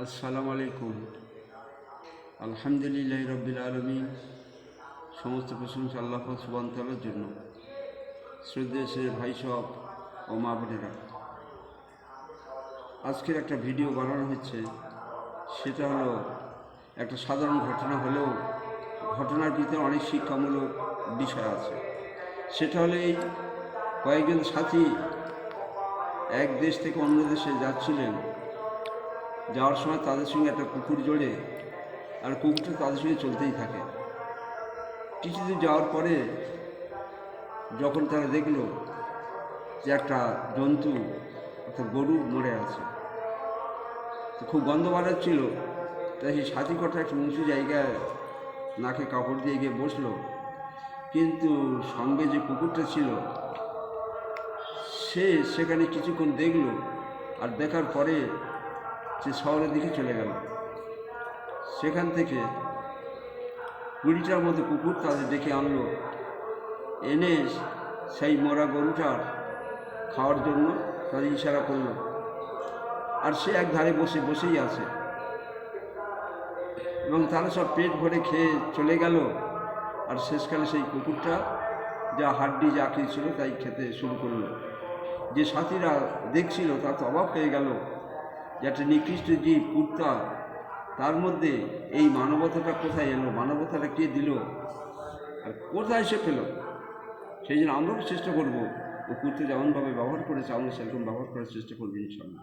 আসসালামু আলাইকুম। আলহামদুলিল্লাহ রব্বিল আলমিন। সমস্ত প্রশংসা আল্লাহ সুবহানাহু ওয়া তাআলার জন্য। শ্রদ্ধেয় ভাই সব ও মা বোনেরা, আজকের একটা ভিডিও বানানো হচ্ছে, সেটা হলো একটা সাধারণ ঘটনা হলেও ঘটনার ভিতরে অনেক শিক্ষামূলক বিষয় আছে। সেটা হলো এই কয়েকজন সাথী এক দেশ থেকে অন্য দেশে যাচ্ছিলেন। যাওয়ার সময় তাদের সঙ্গে একটা কুকুর জোড়ে, আর কুকুরটা তাদের সঙ্গে চলতেই থাকে। কিছুদিন যাওয়ার পরে যখন তারা দেখলো যে একটা জন্তু অর্থাৎ গরু মরে আছে, তো খুব গন্ধ বাড়াচ্ছিল। তাই সেই সাথী কটা একটা উঁচু জায়গায় নাকে কাপড় দিয়ে গিয়ে বসলো, কিন্তু সঙ্গে যে কুকুরটা ছিল সে সেখানে কিছুক্ষণ দেখলো, আর দেখার পরে সে শহরের দিকে চলে গেল। সেখান থেকে 20টার মতো কুকুর তাদের ডেকে আনলো, এনে সেই মরা গরুটার খাওয়ার জন্য তাদের ইশারা করলো, আর সে এক ধারে বসেই আছে, এবং তারা সব পেট ভরে খেয়ে চলে গেল। আর শেষকালে সেই কুকুরটা যা হাড্ডি যা কিছু ছিল তাই খেতে শুরু করলো। যে সাথীরা দেখছিল তা তো অবাক হয়ে গেল যে একটা নিকৃষ্ট জীব কুত্তা, তার মধ্যে এই মানবতাটা কোথায় এলো, মানবতাটা কে দিল, আর কোথায় সে পেল। সেই জন্য আমরাও চেষ্টা করবো ও কুত্তা যেমনভাবে ব্যবহার করেছে আমরা সেরকম ব্যবহার করার চেষ্টা করবো ইনশাআল্লাহ।